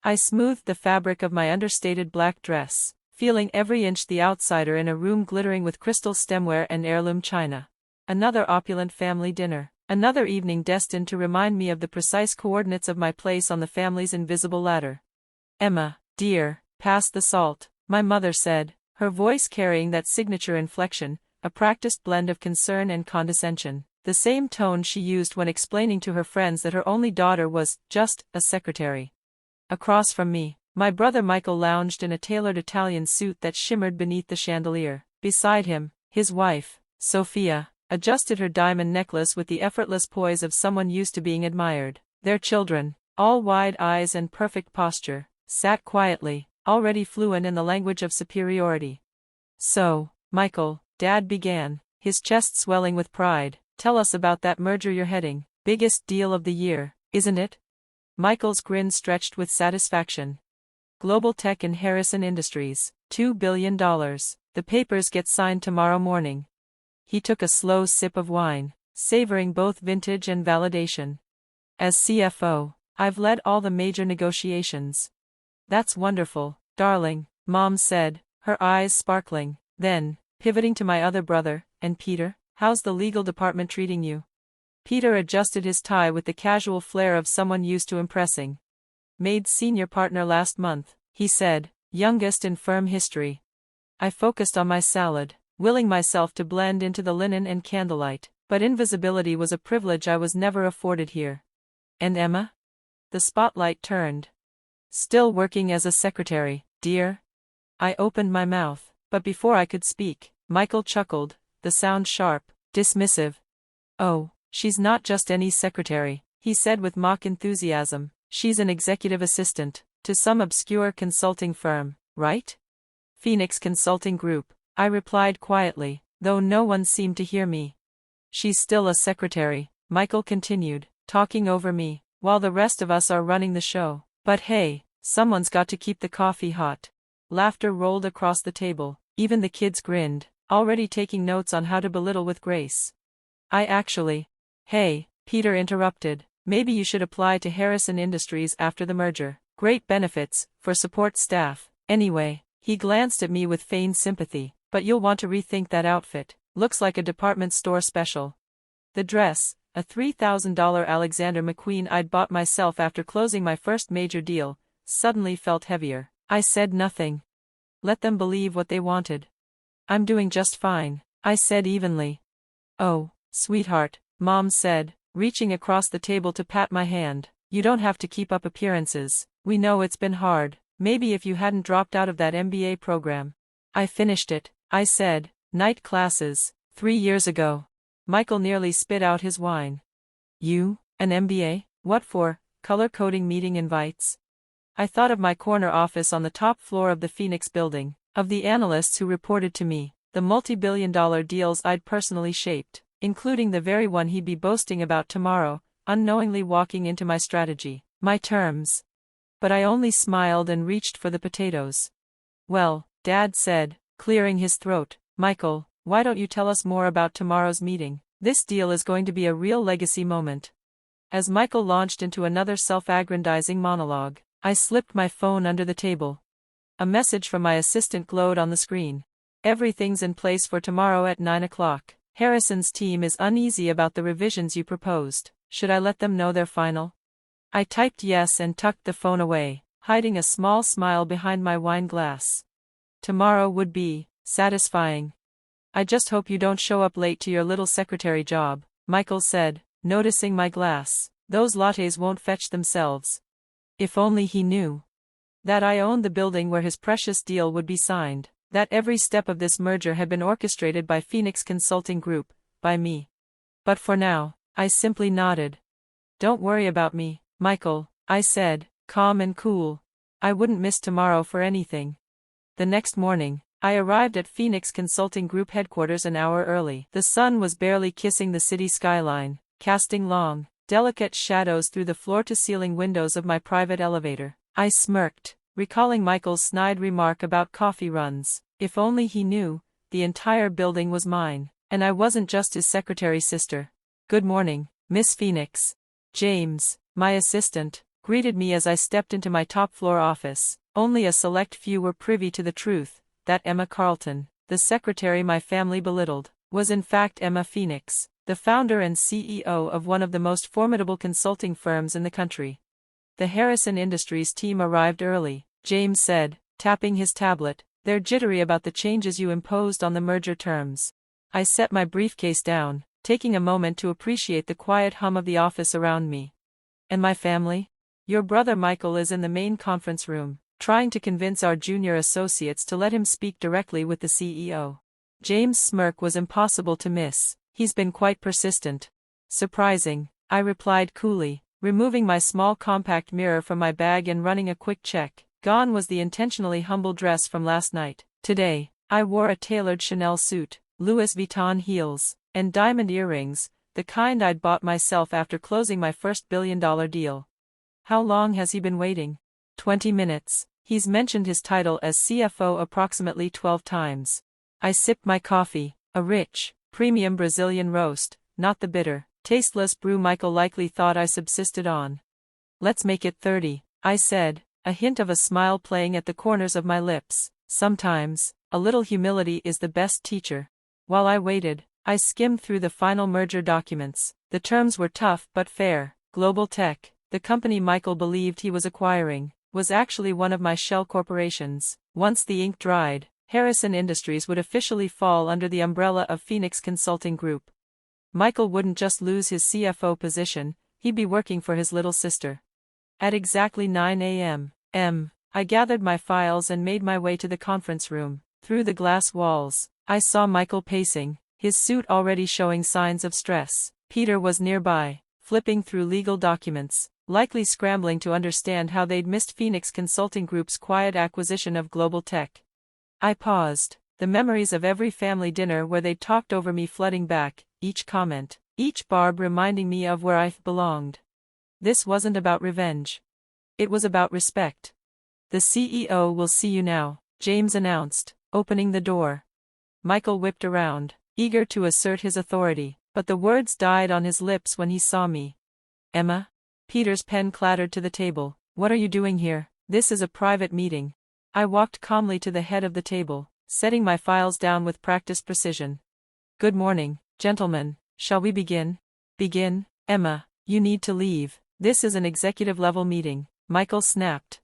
I smoothed the fabric of my understated black dress, feeling every inch the outsider in a room glittering with crystal stemware and heirloom china. Another opulent family dinner. Another evening destined to remind me of the precise coordinates of my place on the family's invisible ladder. "Emma, dear, pass the salt," my mother said, her voice carrying that signature inflection, a practiced blend of concern and condescension, the same tone she used when explaining to her friends that her only daughter was just a secretary. Across from me, my brother Michael lounged in a tailored Italian suit that shimmered beneath the chandelier. Beside him, his wife, Sophia, adjusted her diamond necklace with the effortless poise of someone used to being admired. Their children, all wide eyes and perfect posture, sat quietly, already fluent in the language of superiority. "So, Michael," Dad began, his chest swelling with pride, "tell us about that merger you're heading. Biggest deal of the year, isn't it?" Michael's grin stretched with satisfaction. "Global Tech and Harrison Industries, $2 billion. The papers get signed tomorrow morning." He took a slow sip of wine, savoring both vintage and validation. "As CFO, I've led all the major negotiations." "That's wonderful, darling," Mom said, her eyes sparkling. Then, pivoting to my other brother, "And Peter, how's the legal department treating you?" Peter adjusted his tie with the casual flair of someone used to impressing. "Made senior partner last month," he said, "youngest in firm history." I focused on my salad, willing myself to blend into the linen and candlelight, but invisibility was a privilege I was never afforded here. "And Emma?" The spotlight turned. "Still working as a secretary, dear." I opened my mouth, but before I could speak, Michael chuckled, the sound sharp, dismissive. "Oh, she's not just any secretary," he said with mock enthusiasm. "She's an executive assistant to some obscure consulting firm, right?" "Phoenix Consulting Group," I replied quietly, though no one seemed to hear me. "She's still a secretary," Michael continued, talking over me, "while the rest of us are running the show. But hey, someone's got to keep the coffee hot." Laughter rolled across the table, even the kids grinned, already taking notes on how to belittle with grace. Hey, Peter interrupted, "maybe you should apply to Harrison Industries after the merger. Great benefits, for support staff. Anyway," he glanced at me with feigned sympathy, "but you'll want to rethink that outfit. Looks like a department store special." The dress, a $3,000 Alexander McQueen I'd bought myself after closing my first major deal, suddenly felt heavier. I said nothing. Let them believe what they wanted. "I'm doing just fine," I said evenly. "Oh, sweetheart," Mom said, reaching across the table to pat my hand, "you don't have to keep up appearances. We know it's been hard. Maybe if you hadn't dropped out of that MBA program." "I finished it," I said, "night classes, 3 years ago." Michael nearly spit out his wine. "You, an MBA? What for? Color coding meeting invites?" I thought of my corner office on the top floor of the Phoenix building, of the analysts who reported to me, the multi-billion-dollar deals I'd personally shaped, including the very one he'd be boasting about tomorrow, unknowingly walking into my strategy, my terms. But I only smiled and reached for the potatoes. "Well," Dad said, clearing his throat, "Michael, why don't you tell us more about tomorrow's meeting? This deal is going to be a real legacy moment." As Michael launched into another self-aggrandizing monologue, I slipped my phone under the table. A message from my assistant glowed on the screen. "Everything's in place for tomorrow at 9 o'clock. Harrison's team is uneasy about the revisions you proposed. Should I let them know they're final?" I typed yes and tucked the phone away, hiding a small smile behind my wine glass. Tomorrow would be satisfying. "I just hope you don't show up late to your little secretary job," Michael said, noticing my glass. "Those lattes won't fetch themselves." If only he knew that I owned the building where his precious deal would be signed, that every step of this merger had been orchestrated by Phoenix Consulting Group, by me. But for now, I simply nodded. "Don't worry about me, Michael," I said, calm and cool. "I wouldn't miss tomorrow for anything." The next morning, I arrived at Phoenix Consulting Group headquarters an hour early. The sun was barely kissing the city skyline, casting long, delicate shadows through the floor-to-ceiling windows of my private elevator. I smirked, recalling Michael's snide remark about coffee runs. If only he knew, the entire building was mine, and I wasn't just his secretary sister. "Good morning, Miss Phoenix." James, my assistant, greeted me as I stepped into my top-floor office. Only a select few were privy to the truth, that Emma Carlton, the secretary my family belittled, was in fact Emma Phoenix, the founder and CEO of one of the most formidable consulting firms in the country. The Harrison Industries team arrived early, James said, tapping his tablet. They're jittery about the changes you imposed on the merger terms. I set my briefcase down, taking a moment to appreciate the quiet hum of the office around me. And my family? Your brother Michael is in the main conference room, trying to convince our junior associates to let him speak directly with the CEO. James' smirk was impossible to miss. He's been quite persistent. Surprising, I replied coolly, removing my small compact mirror from my bag and running a quick check. Gone was the intentionally humble dress from last night. Today, I wore a tailored Chanel suit, Louis Vuitton heels, and diamond earrings, the kind I'd bought myself after closing my first billion-dollar deal. How long has he been waiting? 20 minutes. He's mentioned his title as CFO approximately 12 times. I sipped my coffee, a rich, premium Brazilian roast, not the bitter, tasteless brew Michael likely thought I subsisted on. Let's make it 30, I said, a hint of a smile playing at the corners of my lips. Sometimes, a little humility is the best teacher. While I waited, I skimmed through the final merger documents. The terms were tough but fair. Global Tech, the company Michael believed he was acquiring, was actually one of my shell corporations. Once the ink dried, Harrison Industries would officially fall under the umbrella of Phoenix Consulting Group. Michael wouldn't just lose his CFO position, he'd be working for his little sister. At exactly 9 a.m., I gathered my files and made my way to the conference room. Through the glass walls, I saw Michael pacing, his suit already showing signs of stress. Peter was nearby, flipping through legal documents, likely scrambling to understand how they'd missed Phoenix Consulting Group's quiet acquisition of Global Tech. I paused, the memories of every family dinner where they'd talked over me flooding back, each comment, each barb reminding me of where I belonged. This wasn't about revenge. It was about respect. The CEO will see you now, James announced, opening the door. Michael whipped around, eager to assert his authority, but the words died on his lips when he saw me. Emma? Peter's pen clattered to the table. What are you doing here? This is a private meeting. I walked calmly to the head of the table, setting my files down with practiced precision. Good morning, gentlemen. Shall we begin? Begin? Emma, you need to leave. This is an executive-level meeting, Michael snapped.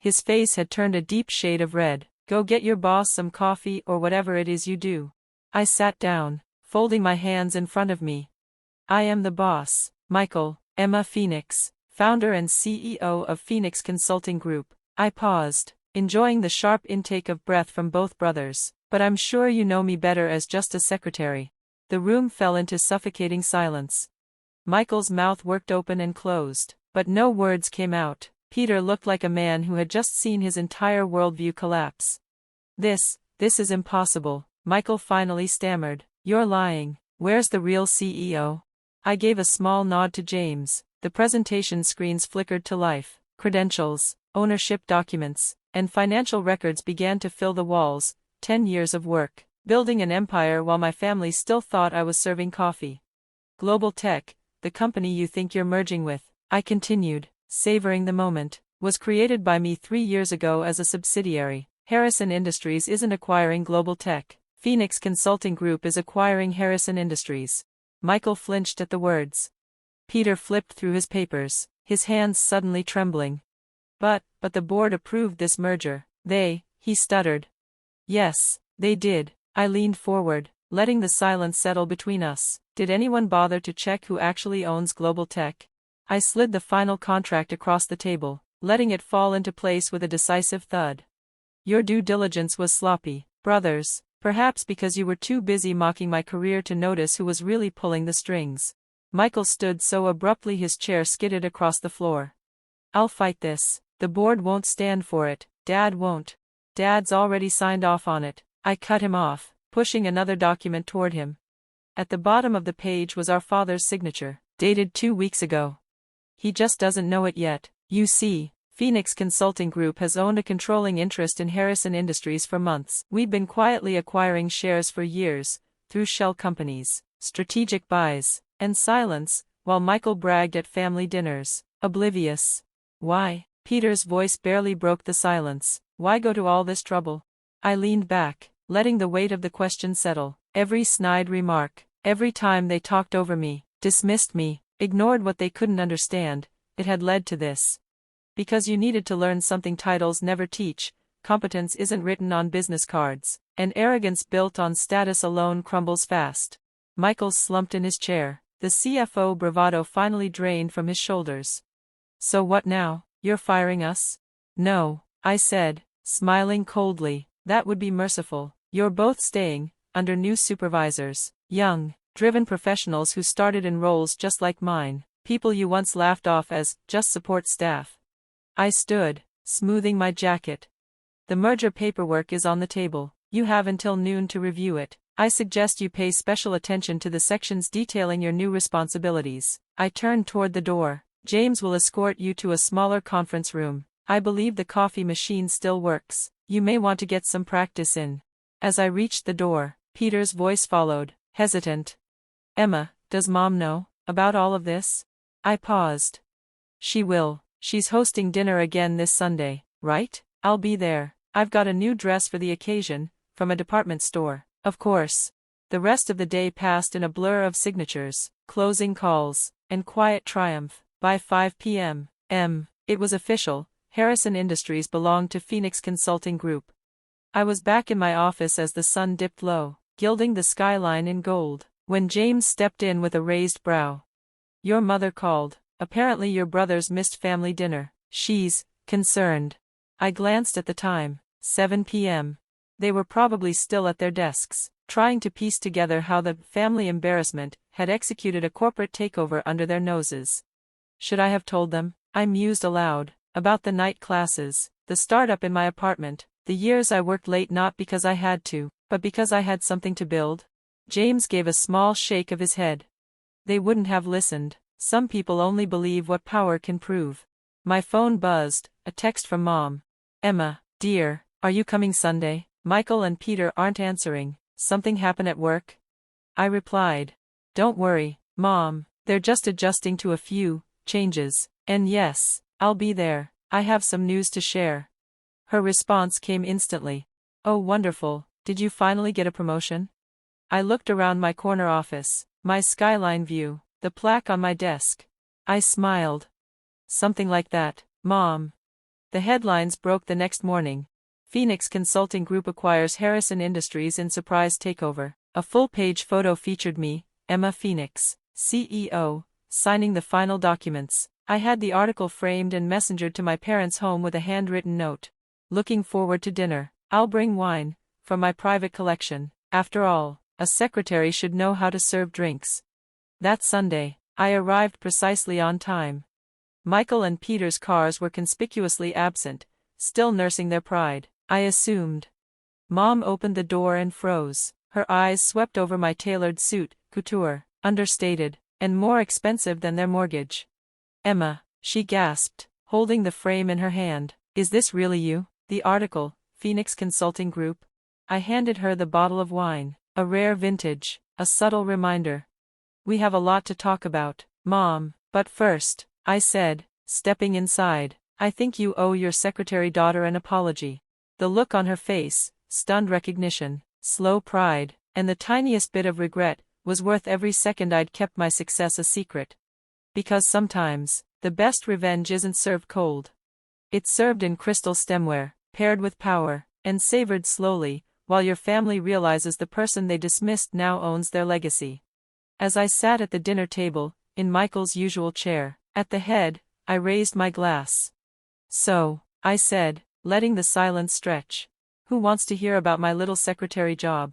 His face had turned a deep shade of red. Go get your boss some coffee or whatever it is you do. I sat down, folding my hands in front of me. I am the boss, Michael, Emma Phoenix, founder and CEO of Phoenix Consulting Group. I paused, enjoying the sharp intake of breath from both brothers. But I'm sure you know me better as just a secretary. The room fell into suffocating silence. Michael's mouth worked open and closed, but no words came out. Peter looked like a man who had just seen his entire worldview collapse. This is impossible, Michael finally stammered. You're lying. Where's the real CEO? I gave a small nod to James. The presentation screens flickered to life. Credentials, ownership documents, and financial records began to fill the walls. 10 years of work, building an empire while my family still thought I was serving coffee. Global Tech, the company you think you're merging with, I continued, savoring the moment, was created by me 3 years ago as a subsidiary. Harrison Industries isn't acquiring Global Tech. Phoenix Consulting Group is acquiring Harrison Industries. Michael flinched at the words. Peter flipped through his papers, his hands suddenly trembling. But the board approved this merger. He stuttered. Yes, they did. I leaned forward, letting the silence settle between us. Did anyone bother to check who actually owns Global Tech? I slid the final contract across the table, letting it fall into place with a decisive thud. Your due diligence was sloppy, brothers, perhaps because you were too busy mocking my career to notice who was really pulling the strings. Michael stood so abruptly his chair skidded across the floor. I'll fight this. The board won't stand for it. Dad won't. Dad's already signed off on it. I cut him off, pushing another document toward him. At the bottom of the page was our father's signature, dated 2 weeks ago. He just doesn't know it yet. You see, Phoenix Consulting Group has owned a controlling interest in Harrison Industries for months. We've been quietly acquiring shares for years, through shell companies, strategic buys, and silence, while Michael bragged at family dinners, oblivious. Why? Peter's voice barely broke the silence. Why go to all this trouble? I leaned back, letting the weight of the question settle. Every snide remark, every time they talked over me, dismissed me, ignored what they couldn't understand, it had led to this. Because you needed to learn something titles never teach, competence isn't written on business cards, and arrogance built on status alone crumbles fast. Michael slumped in his chair, the CFO bravado finally drained from his shoulders. So what now? You're firing us? No, I said, smiling coldly, that would be merciful. You're both staying, under new supervisors, young, driven professionals who started in roles just like mine, people you once laughed off as just support staff. I stood, smoothing my jacket. The merger paperwork is on the table. You have until noon to review it. I suggest you pay special attention to the sections detailing your new responsibilities. I turned toward the door. James will escort you to a smaller conference room. I believe the coffee machine still works. You may want to get some practice in. As I reached the door, Peter's voice followed, hesitant. Emma, does Mom know about all of this? I paused. She will. She's hosting dinner again this Sunday, right? I'll be there. I've got a new dress for the occasion, from a department store. Of course. The rest of the day passed in a blur of signatures, closing calls, and quiet triumph. By 5 p.m., it was official, Harrison Industries belonged to Phoenix Consulting Group. I was back in my office as the sun dipped low, gilding the skyline in gold, when James stepped in with a raised brow. Your mother called. Apparently your brother's missed family dinner. She's concerned. I glanced at the time, 7 p.m. They were probably still at their desks, trying to piece together how the family embarrassment had executed a corporate takeover under their noses. Should I have told them? I mused aloud, about the night classes, the startup in my apartment, the years I worked late not because I had to, but because I had something to build. James gave a small shake of his head. They wouldn't have listened. Some people only believe what power can prove. My phone buzzed, a text from Mom. Emma, dear, are you coming Sunday? Michael and Peter aren't answering. Something happened at work? I replied. Don't worry, Mom, they're just adjusting to a few changes, and yes, I'll be there. I have some news to share. Her response came instantly. Oh wonderful, did you finally get a promotion? I looked around my corner office, my skyline view, the plaque on my desk. I smiled. Something like that, Mom. The headlines broke the next morning. Phoenix Consulting Group acquires Harrison Industries in surprise takeover. A full-page photo featured me, Emma Phoenix, CEO, signing the final documents. I had the article framed and messengered to my parents' home with a handwritten note. Looking forward to dinner. I'll bring wine, from my private collection. After all, a secretary should know how to serve drinks. That Sunday, I arrived precisely on time. Michael and Peter's cars were conspicuously absent, still nursing their pride, I assumed. Mom opened the door and froze. Her eyes swept over my tailored suit, couture, understated, and more expensive than their mortgage. Emma, she gasped, holding the frame in her hand. Is this really you? The article, Phoenix Consulting Group? I handed her the bottle of wine, a rare vintage, a subtle reminder. We have a lot to talk about, Mom, but first, I said, stepping inside, I think you owe your secretary daughter an apology. The look on her face, stunned recognition, slow pride, and the tiniest bit of regret, was worth every second I'd kept my success a secret. Because sometimes, the best revenge isn't served cold. It's served in crystal stemware, paired with power, and savored slowly, while your family realizes the person they dismissed now owns their legacy. As I sat at the dinner table, in Michael's usual chair, at the head, I raised my glass. So, I said, letting the silence stretch. Who wants to hear about my little secretary job?